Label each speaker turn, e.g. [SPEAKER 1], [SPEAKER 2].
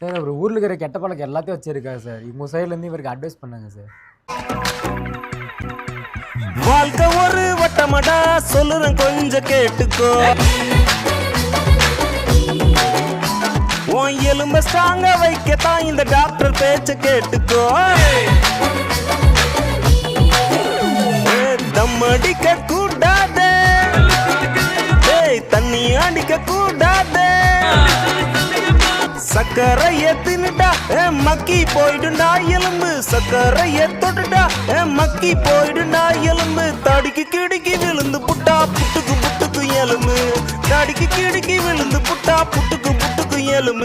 [SPEAKER 1] Sir அவரு ஊர்ல இருக்கிற கெட்ட பழக்கம் எல்லாத்தையும் வச்சிருக்காரு சார். உங்க சைடுல இருந்து இவருக்கு அட்வைஸ் பண்ணுங்க சார்.
[SPEAKER 2] வாழ்க்கை ஒரு வட்டமடா சொல்லுறேன் கொஞ்சம் கேட்டுக்கோ. உன் எலும்ப ஸ்ட்ராங்க வைக்கத்தான் இந்த டாக்டர் பேச்ச கேட்டுக்கோ. தம் அடிக்க கூடாதே, தண்ணி அடிக்க கூடாதே. சக்கரைய தின்னுடா மக்கி போயிடுண்டா எலும்பு. சக்கரைய தொட்டுடா மக்கி போயிடுண்டா எலும்பு. தடிக்கு கிடிக்கி விழுந்து புட்டா புட்டுக்கு புட்டுக்கு எலும்பு. தடிக்கு கிடிக்கி விழுந்து புட்டா புட்டுக்கு புட்டுக்கு எலும்பு.